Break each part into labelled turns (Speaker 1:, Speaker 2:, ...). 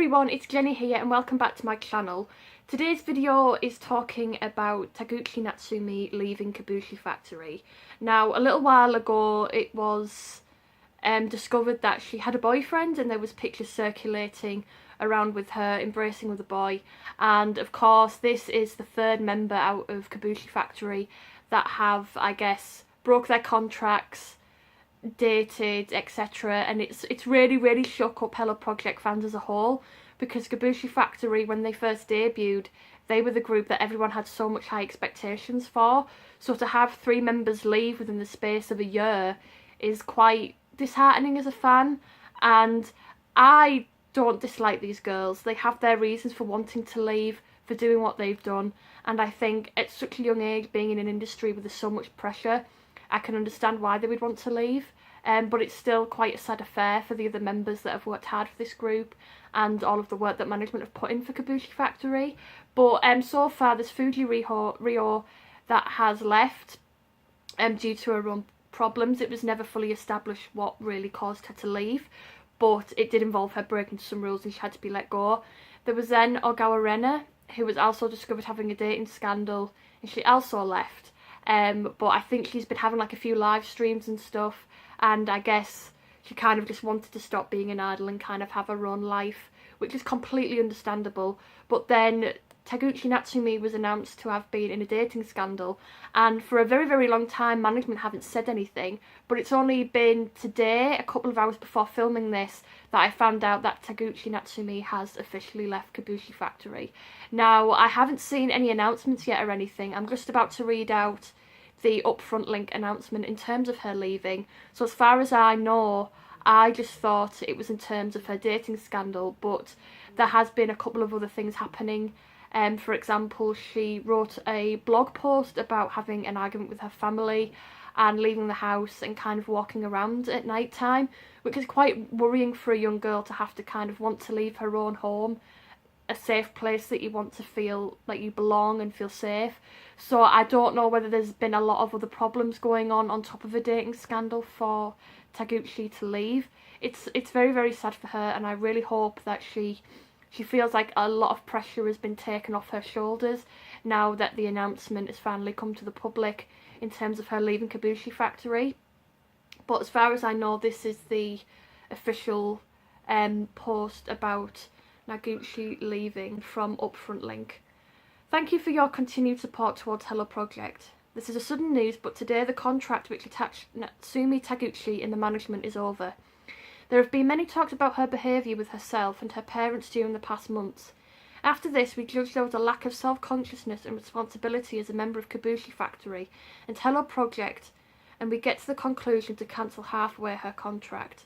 Speaker 1: everyone, it's Jenny here and welcome back to my channel. Today's video is talking about Taguchi Natsumi leaving Kobushi Factory. Now, a little while ago it was discovered that she had a boyfriend and there was pictures circulating around with her embracing with a boy, and of course this is the third member out of Kobushi Factory that have, I guess, broke their contracts, dated, etc. and it's really shook up Hello Project fans as a whole, because Kobushi Factory, when they first debuted, they were the group that everyone had so much high expectations for. So to have 3 members leave within the space of a year is quite disheartening as a fan, and I don't dislike these girls. They have their reasons for wanting to leave, for doing what they've done, and I think at such a young age, being in an industry where there's so much pressure, I can understand why they would want to leave. But it's still quite a sad affair for the other members that have worked hard for this group and all of the work that management have put in for Kobushi Factory. But so far there's Fuji Rio that has left due to her own problems. It was never fully established what really caused her to leave, but it did involve her breaking some rules and she had to be let go. There was then Ogawa Rena, who was also discovered having a dating scandal, and she also left. But I think she's been having like a few live streams and stuff, and I guess she kind of just wanted to stop being an idol and kind of have her own life, which is completely understandable. But then Taguchi Natsumi was announced to have been in a dating scandal, and for a very long time management haven't said anything, but it's only been today, a couple of hours before filming this, that I found out that Taguchi Natsumi has officially left Kobushi Factory. Now, I haven't seen any announcements yet or anything. I'm just about to read out the upfront link announcement in terms of her leaving. So as far as I know, I just thought it was in terms of her dating scandal, but there has been a couple of other things happening. For example, she wrote a blog post about having an argument with her family and leaving the house and kind of walking around at night time, which is quite worrying for a young girl to have to kind of want to leave her own home, a safe place that you want to feel like you belong and feel safe. So I don't know whether there's been a lot of other problems going on top of a dating scandal for Taguchi to leave. It's very sad for her, and I really hope that she feels like a lot of pressure has been taken off her shoulders now that the announcement has finally come to the public in terms of her leaving Kobushi Factory. But as far as I know, this is the official post about Taguchi leaving from Upfront Link. Thank you for your continued support towards Hello Project. This is a sudden news, but today the contract which attached Natsumi Taguchi in the management is over. There have been many talks about her behaviour with herself and her parents during the past months. After this, we judged there was a lack of self-consciousness and responsibility as a member of Kobushi Factory and Hello Project, and we get to the conclusion to cancel halfway her contract.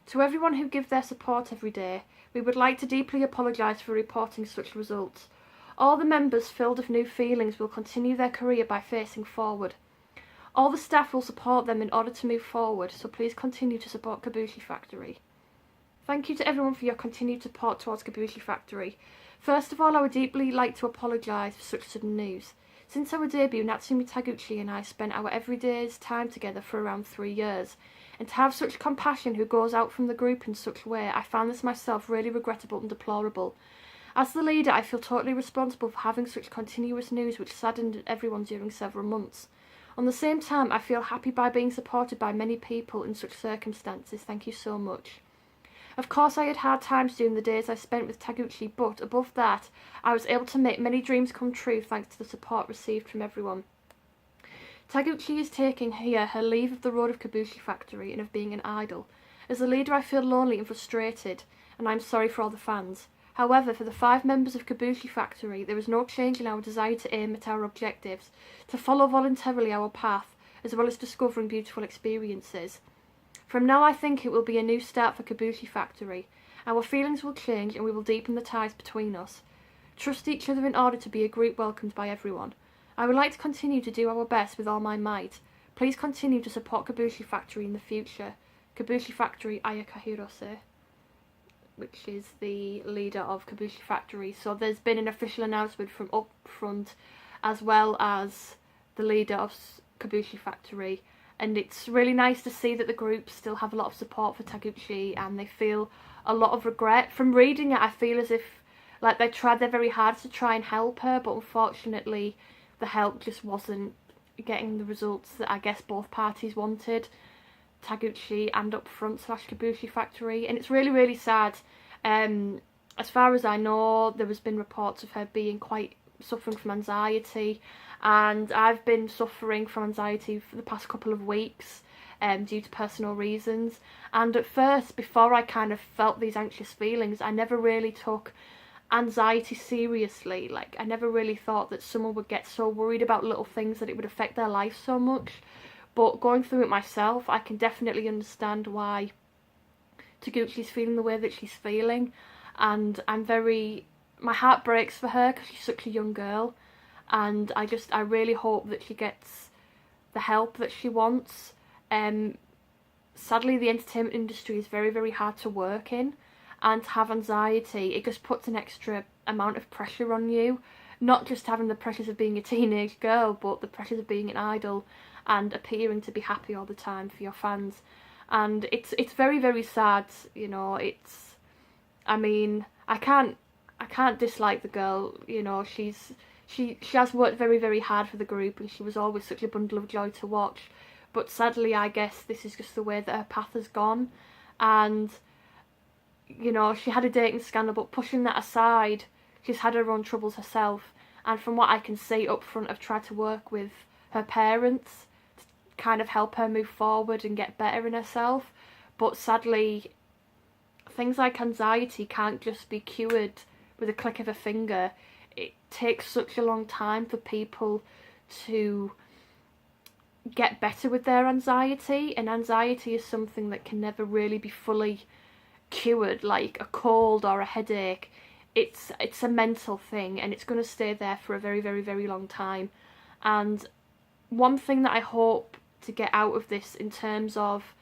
Speaker 1: To everyone who give their support every day, we would like to deeply apologise for reporting such results. All the members filled with new feelings will continue their career by facing forward. All the staff will support them in order to move forward, so please continue to support Kobushi Factory. Thank you to everyone for your continued support towards Kobushi Factory. First of all, I would deeply like to apologise for such sudden news. Since our debut, Natsumi Taguchi and I spent our everyday's time together for around 3 years, and to have such compassion who goes out from the group in such a way, I found this myself really regrettable and deplorable. As the leader, I feel totally responsible for having such continuous news which saddened everyone during several months. On the same time, I feel happy by being supported by many people in such circumstances. Thank you so much. Of course, I had hard times during the days I spent with Taguchi, but above that, I was able to make many dreams come true thanks to the support received from everyone. Taguchi is taking here her leave of the road of Kobushi Factory and of being an idol. As a leader, I feel lonely and frustrated, and I'm sorry for all the fans. However, for the 5 members of Kobushi Factory, there is no change in our desire to aim at our objectives, to follow voluntarily our path, as well as discovering beautiful experiences. From now, I think it will be a new start for Kobushi Factory. Our feelings will change and we will deepen the ties between us. Trust each other in order to be a group welcomed by everyone. I would like to continue to do our best with all my might. Please continue to support Kobushi Factory in the future. Kobushi Factory Ayaka Hirose, which is the leader of Kobushi Factory. So there's been an official announcement from Upfront as well as the leader of Kobushi Factory, and it's really nice to see that the group still have a lot of support for Taguchi and they feel a lot of regret. From reading it, I feel as if like they tried their very hard to try and help her, but unfortunately the help just wasn't getting the results that I guess both parties wanted, Taguchi and Upfront / Kobushi Factory. And it's really, really sad. As far as I know, there has been reports of her being quite suffering from anxiety, and I've been suffering from anxiety for the past couple of weeks due to personal reasons. And at first, before I kind of felt these anxious feelings, I never really took anxiety seriously. Like, I never really thought that someone would get so worried about little things that it would affect their life so much. But going through it myself, I can definitely understand why Taguchi's feeling the way that she's feeling, and my heart breaks for her because she's such a young girl, and I really hope that she gets the help that she wants. Sadly, the entertainment industry is very, very hard to work in, and to have anxiety, it just puts an extra amount of pressure on you. Not just having the pressures of being a teenage girl, but the pressures of being an idol and appearing to be happy all the time for your fans. And it's very, very sad, you know. I mean, I can't dislike the girl, you know. She has worked very, very hard for the group, and she was always such a bundle of joy to watch. But sadly, I guess this is just the way that her path has gone. And, you know, she had a dating scandal, but pushing that aside, she's had her own troubles herself. And from what I can see, Upfront have tried to work with her parents to kind of help her move forward and get better in herself. But sadly, things like anxiety can't just be cured with a click of a finger. It takes such a long time for people to get better with their anxiety, and anxiety is something that can never really be fully cured like a cold or a headache. It's a mental thing, and it's going to stay there for a very, very, very long time. And one thing that I hope to get out of this in terms of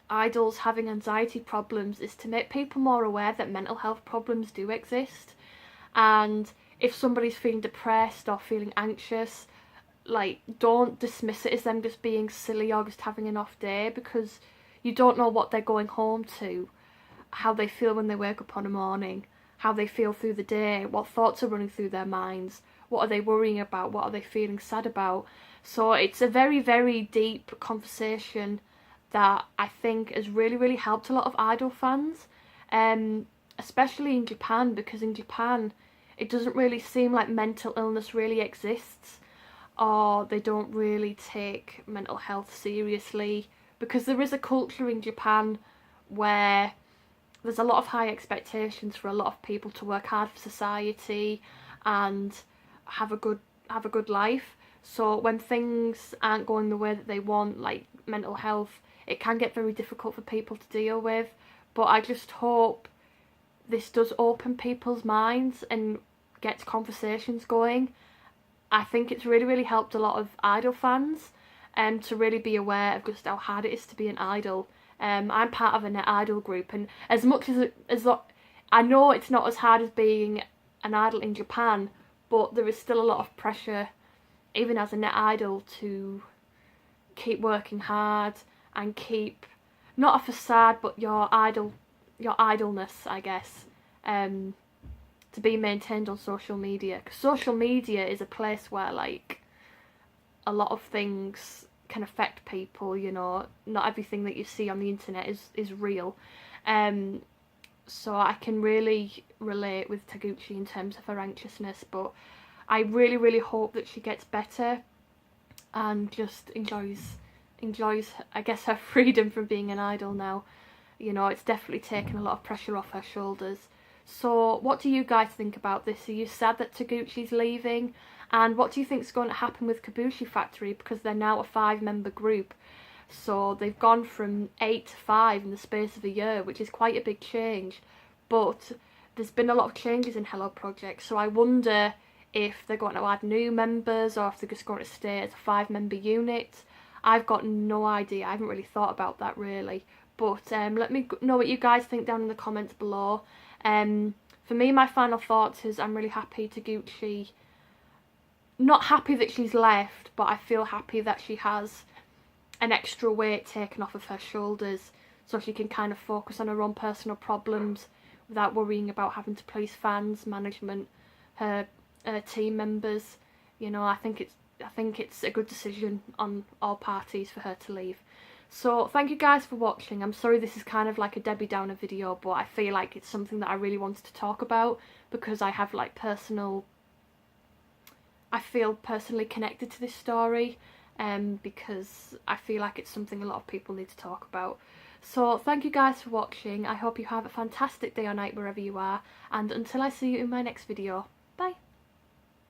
Speaker 1: idols having anxiety problems is to make people more aware that mental health problems do exist. And if somebody's feeling depressed or feeling anxious, like, don't dismiss it as them just being silly or just having an off day, because you don't know what they're going home to, how they feel when they wake up on a morning, how they feel through the day, what thoughts are running through their minds, what are they worrying about, what are they feeling sad about. So it's a very, very deep conversation that I think has really, really helped a lot of idol fans, especially in Japan, because in Japan it doesn't really seem like mental illness really exists, or they don't really take mental health seriously, because there is a culture in Japan where there's a lot of high expectations for a lot of people to work hard for society and have a good life. So when things aren't going the way that they want, like mental health, it can get very difficult for people to deal with. But I just hope this does open people's minds and gets conversations going. I think it's really, really helped a lot of idol fans to really be aware of just how hard it is to be an idol. I'm part of a net idol group, and as much as I know it's not as hard as being an idol in Japan, but there is still a lot of pressure, even as a net idol, to keep working hard and keep not a facade, but your idleness, I guess, to be maintained on social media. Because social media is a place where, like, a lot of things can affect people, you know. Not everything that you see on the internet is real. So I can really relate with Taguchi in terms of her anxiousness, but I really, really hope that she gets better and just enjoys, I guess, her freedom from being an idol now. You know, it's definitely taken a lot of pressure off her shoulders. So what do you guys think about this? Are you sad that Taguchi's leaving? And what do you think is going to happen with Kobushi Factory? Because they're now a 5-member group. So they've gone from 8 to 5 in the space of a year, which is quite a big change. But there's been a lot of changes in Hello Project. So I wonder if they're going to add new members, or if they're just going to stay as a 5-member unit. I've got no idea. I haven't really thought about that really. But let me know what you guys think down in the comments below. For me, my final thoughts is I'm really happy Taguchi, not happy that she's left, but I feel happy that she has an extra weight taken off of her shoulders so she can kind of focus on her own personal problems without worrying about having to please fans, management, her team members. You know, I think it's a good decision on all parties for her to leave. So thank you guys for watching. I'm sorry this is kind of like a Debbie Downer video, but I feel like it's something that I really wanted to talk about because I have like I feel personally connected to this story, because I feel like it's something a lot of people need to talk about. So thank you guys for watching. I hope you have a fantastic day or night wherever you are, and until I see you in my next video, bye.